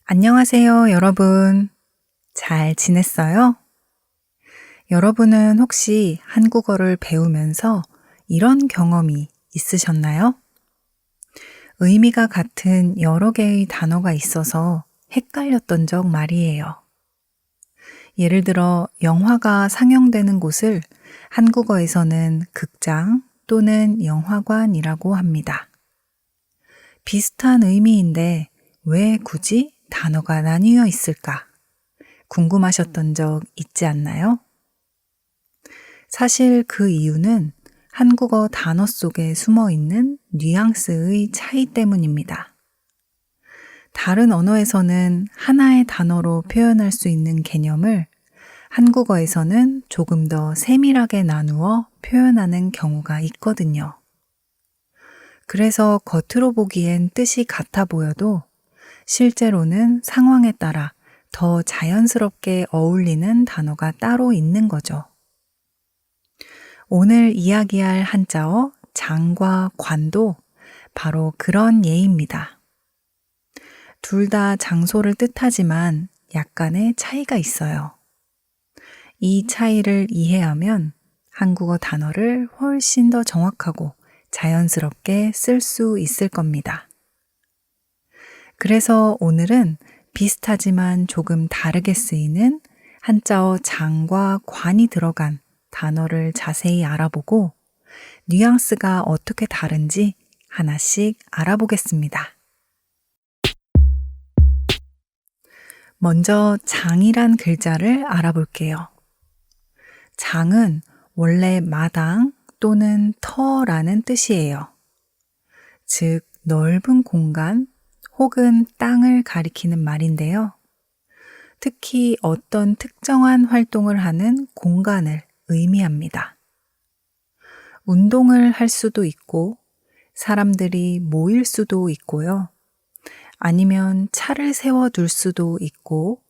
안녕하세요, 여러분. 잘 지냈어요? 여러분은 혹시 한국어를 배우면서 이런 경험이 있으셨나요? 의미가 같은 여러 개의 단어가 있어서 헷갈렸던 적 말이에요. 예를 들어, 영화가 상영되는 곳을 한국어에서는 극장 또는 영화관이라고 합니다. 비슷한 의미인데 왜 굳이 단어가 나뉘어 있을까? 궁금하셨던 적 있지 않나요? 사실 그 이유는 한국어 단어 속에 숨어 있는 뉘앙스의 차이 때문입니다. 다른 언어에서는 하나의 단어로 표현할 수 있는 개념을 한국어에서는 조금 더 세밀하게 나누어 표현하는 경우가 있거든요. 그래서 겉으로 보기엔 뜻이 같아 보여도 실제로는 상황에 따라 더 자연스럽게 어울리는 단어가 따로 있는 거죠. 오늘 이야기할 한자어 장과 관도 바로 그런 예입니다. 둘 다 장소를 뜻하지만 약간의 차이가 있어요. 이 차이를 이해하면 한국어 단어를 훨씬 더 정확하고 자연스럽게 쓸 수 있을 겁니다. 그래서 오늘은 비슷하지만 조금 다르게 쓰이는 한자어 장과 관이 들어간 단어를 자세히 알아보고 뉘앙스가 어떻게 다른지 하나씩 알아보겠습니다. 먼저 장이란 글자를 알아볼게요. 장은 원래 마당 또는 터라는 뜻이에요. 즉, 넓은 공간 혹은 땅을 가리키는 말인데요. 특히 어떤 특정한 활동을 하는 공간을 의미합니다. 운동을 할 수도 있고, 사람들이 모일 수도 있고요. 아니면 차를 세워둘 수도 있고,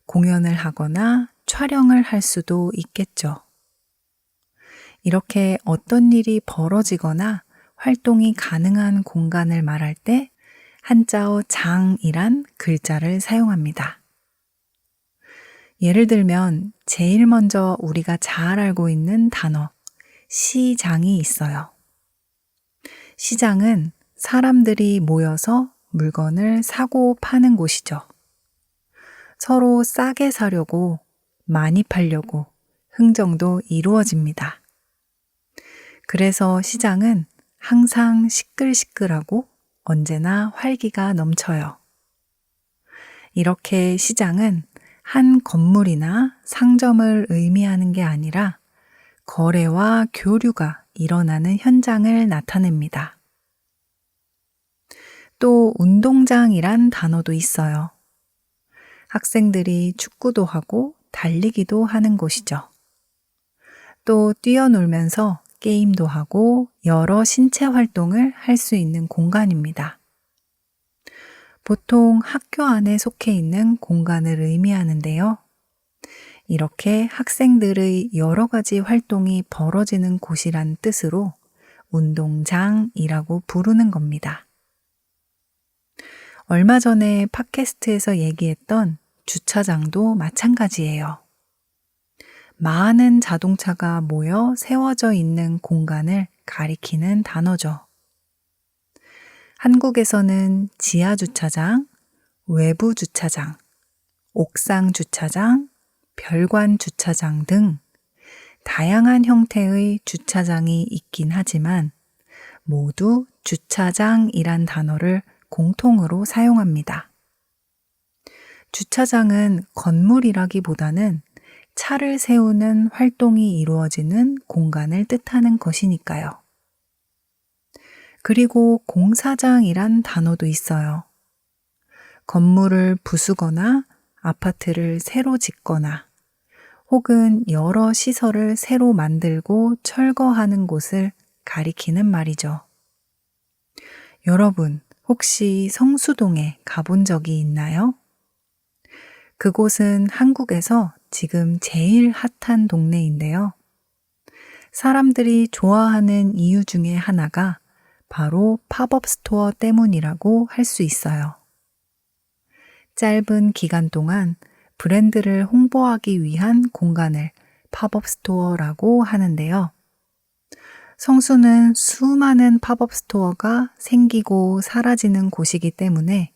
공연을 하거나 촬영을 할 수도 있겠죠. 이렇게 어떤 일이 벌어지거나 활동이 가능한 공간을 말할 때 한자어 장이란 글자를 사용합니다. 예를 들면 제일 먼저 우리가 잘 알고 있는 단어 시장이 있어요. 시장은 사람들이 모여서 물건을 사고 파는 곳이죠. 서로 싸게 사려고 많이 팔려고 흥정도 이루어집니다. 그래서 시장은 항상 시끌시끌하고 언제나 활기가 넘쳐요. 이렇게 시장은 한 건물이나 상점을 의미하는 게 아니라 거래와 교류가 일어나는 현장을 나타냅니다. 또 운동장이란 단어도 있어요. 학생들이 축구도 하고 달리기도 하는 곳이죠. 또 뛰어놀면서 게임도 하고 여러 신체 활동을 할 수 있는 공간입니다. 보통 학교 안에 속해 있는 공간을 의미하는데요. 이렇게 학생들의 여러 가지 활동이 벌어지는 곳이란 뜻으로 운동장이라고 부르는 겁니다. 얼마 전에 팟캐스트에서 얘기했던 주차장도 마찬가지예요. 많은 자동차가 모여 세워져 있는 공간을 가리키는 단어죠. 한국에서는 지하 주차장, 외부 주차장, 옥상 주차장, 별관 주차장 등 다양한 형태의 주차장이 있긴 하지만 모두 주차장이란 단어를 공통으로 사용합니다. 주차장은 건물이라기보다는 차를 세우는 활동이 이루어지는 공간을 뜻하는 것이니까요. 그리고 공사장이란 단어도 있어요. 건물을 부수거나 아파트를 새로 짓거나 혹은 여러 시설을 새로 만들고 철거하는 곳을 가리키는 말이죠. 여러분, 혹시 성수동에 가본 적이 있나요? 그곳은 한국에서 지금 제일 핫한 동네인데요. 사람들이 좋아하는 이유 중에 하나가 바로 팝업 스토어 때문이라고 할 수 있어요. 짧은 기간 동안 브랜드를 홍보하기 위한 공간을 팝업 스토어라고 하는데요. 성수는 수많은 팝업 스토어가 생기고 사라지는 곳이기 때문에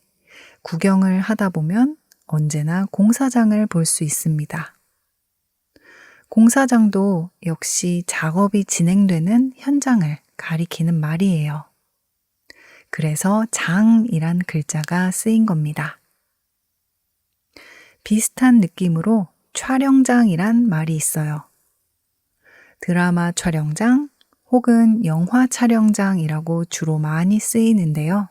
구경을 하다 보면 언제나 공사장을 볼 수 있습니다. 공사장도 역시 작업이 진행되는 현장을 가리키는 말이에요. 그래서 장이란 글자가 쓰인 겁니다. 비슷한 느낌으로 촬영장이란 말이 있어요. 드라마 촬영장 혹은 영화 촬영장이라고 주로 많이 쓰이는데요.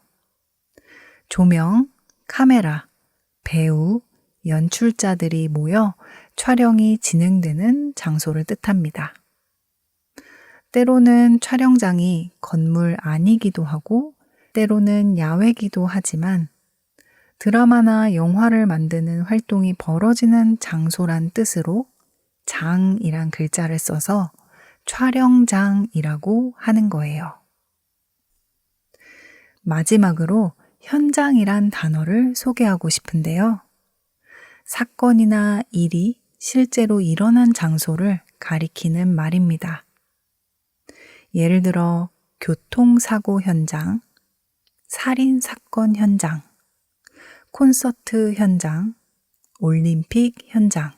조명, 카메라, 배우, 연출자들이 모여 촬영이 진행되는 장소를 뜻합니다. 때로는 촬영장이 건물 안이기도 하고 때로는 야외기도 하지만 드라마나 영화를 만드는 활동이 벌어지는 장소란 뜻으로 장이란 글자를 써서 촬영장이라고 하는 거예요. 마지막으로 현장이란 단어를 소개하고 싶은데요. 사건이나 일이 실제로 일어난 장소를 가리키는 말입니다. 예를 들어 교통사고 현장, 살인사건 현장, 콘서트 현장, 올림픽 현장,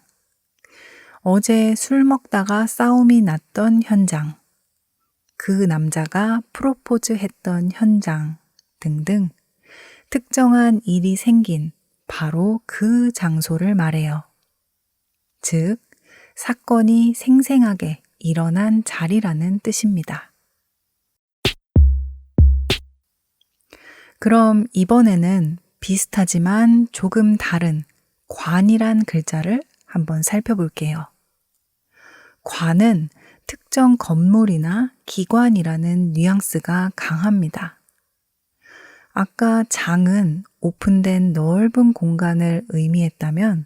어제 술 먹다가 싸움이 났던 현장, 그 남자가 프로포즈 했던 현장 등등 특정한 일이 생긴 바로 그 장소를 말해요. 즉, 사건이 생생하게 일어난 자리라는 뜻입니다. 그럼 이번에는 비슷하지만 조금 다른 관이란 글자를 한번 살펴볼게요. 관은 특정 건물이나 기관이라는 뉘앙스가 강합니다. 아까 장은 오픈된 넓은 공간을 의미했다면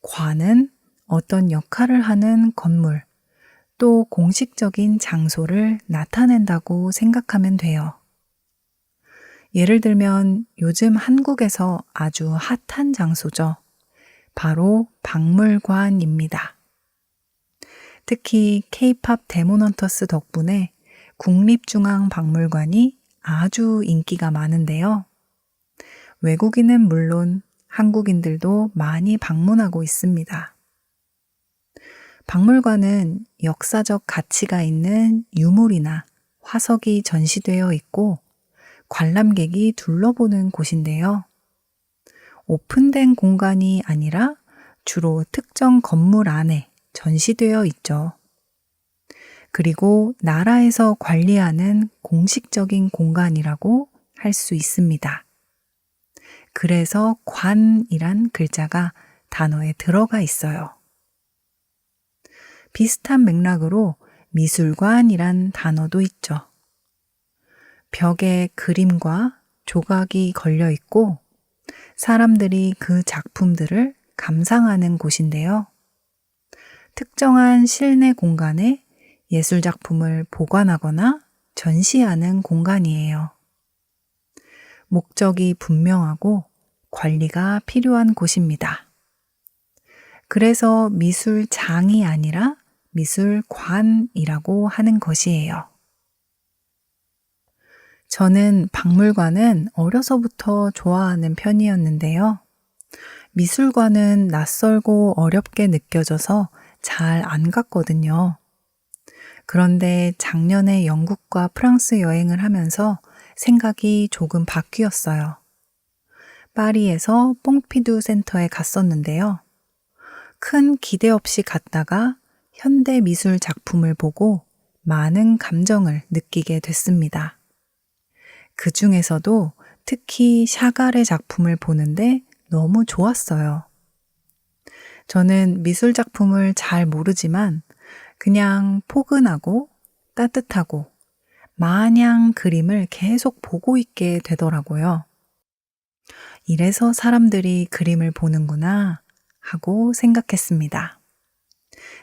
관은 어떤 역할을 하는 건물, 또 공식적인 장소를 나타낸다고 생각하면 돼요. 예를 들면 요즘 한국에서 아주 핫한 장소죠. 바로 박물관입니다. 특히 K-팝 데몬헌터스 덕분에 국립중앙박물관이 아주 인기가 많은데요. 외국인은 물론 한국인들도 많이 방문하고 있습니다. 박물관은 역사적 가치가 있는 유물이나 화석이 전시되어 있고 관람객이 둘러보는 곳인데요. 오픈된 공간이 아니라 주로 특정 건물 안에 전시되어 있죠. 그리고 나라에서 관리하는 공식적인 공간이라고 할 수 있습니다. 그래서 관이란 글자가 단어에 들어가 있어요. 비슷한 맥락으로 미술관이란 단어도 있죠. 벽에 그림과 조각이 걸려 있고 사람들이 그 작품들을 감상하는 곳인데요. 특정한 실내 공간에 예술작품을 보관하거나 전시하는 공간이에요. 목적이 분명하고 관리가 필요한 곳입니다. 그래서 미술장이 아니라 미술관이라고 하는 것이에요. 저는 박물관은 어려서부터 좋아하는 편이었는데요. 미술관은 낯설고 어렵게 느껴져서 잘 안 갔거든요. 그런데 작년에 영국과 프랑스 여행을 하면서 생각이 조금 바뀌었어요. 파리에서 뽕피두 센터에 갔었는데요. 큰 기대 없이 갔다가 현대 미술 작품을 보고 많은 감정을 느끼게 됐습니다. 그 중에서도 특히 샤갈의 작품을 보는데 너무 좋았어요. 저는 미술 작품을 잘 모르지만 그냥 포근하고 따뜻하고 마냥 그림을 계속 보고 있게 되더라고요. 이래서 사람들이 그림을 보는구나 하고 생각했습니다.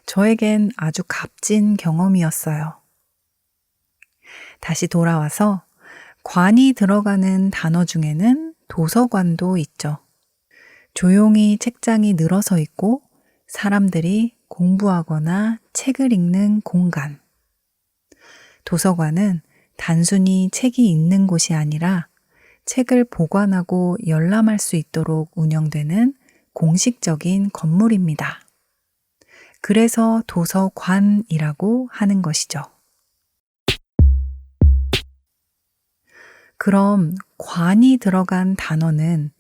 저에겐 아주 값진 경험이었어요. 다시 돌아와서 관이 들어가는 단어 중에는 도서관도 있죠. 조용히 책장이 늘어서 있고 사람들이 공부하거나 책을 읽는 공간. 도서관은 단순히 책이 있는 곳이 아니라 책을 보관하고 열람할 수 있도록 운영되는 공식적인 건물입니다. 그래서 도서관이라고 하는 것이죠. 그럼 관이 들어간 단어는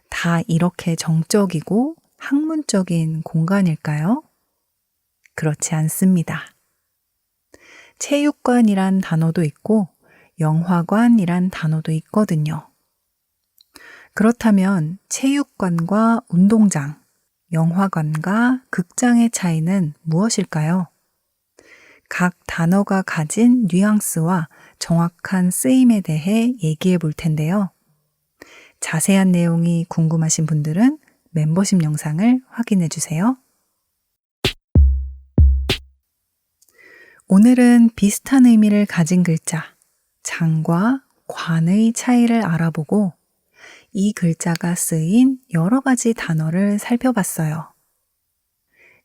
다 이렇게 정적이고 학문적인 공간일까요? 그렇지 않습니다. 체육관이란 단어도 있고 영화관이란 단어도 있거든요. 그렇다면 체육관과 운동장, 영화관과 극장의 차이는 무엇일까요? 각 단어가 가진 뉘앙스와 정확한 쓰임에 대해 얘기해 볼 텐데요. 자세한 내용이 궁금하신 분들은 멤버십 영상을 확인해 주세요. 오늘은 비슷한 의미를 가진 글자, 장과 관의 차이를 알아보고 이 글자가 쓰인 여러 가지 단어를 살펴봤어요.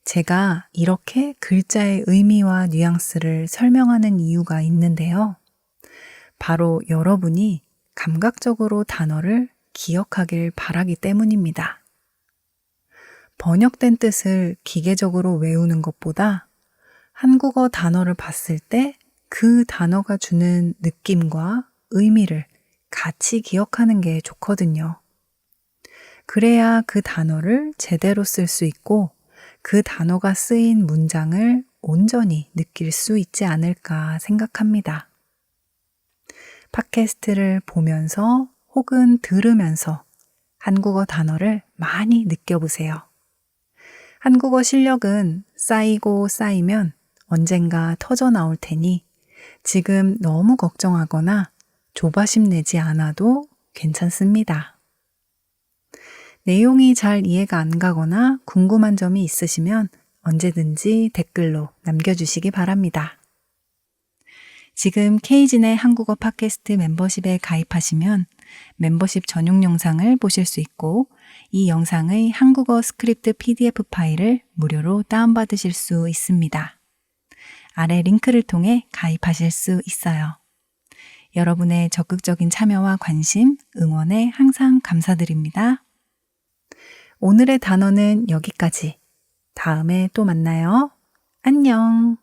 제가 이렇게 글자의 의미와 뉘앙스를 설명하는 이유가 있는데요. 바로 여러분이 감각적으로 단어를 기억하길 바라기 때문입니다. 번역된 뜻을 기계적으로 외우는 것보다 한국어 단어를 봤을 때 그 단어가 주는 느낌과 의미를 같이 기억하는 게 좋거든요. 그래야 그 단어를 제대로 쓸 수 있고 그 단어가 쓰인 문장을 온전히 느낄 수 있지 않을까 생각합니다. 팟캐스트를 보면서 혹은 들으면서 한국어 단어를 많이 느껴보세요. 한국어 실력은 쌓이고 쌓이면 언젠가 터져 나올 테니 지금 너무 걱정하거나 조바심 내지 않아도 괜찮습니다. 내용이 잘 이해가 안 가거나 궁금한 점이 있으시면 언제든지 댓글로 남겨주시기 바랍니다. 지금 K진의 한국어 팟캐스트 멤버십에 가입하시면 멤버십 전용 영상을 보실 수 있고 이 영상의 한국어 스크립트 PDF 파일을 무료로 다운받으실 수 있습니다. 아래 링크를 통해 가입하실 수 있어요. 여러분의 적극적인 참여와 관심, 응원에 항상 감사드립니다. 오늘의 단어는 여기까지. 다음에 또 만나요. 안녕.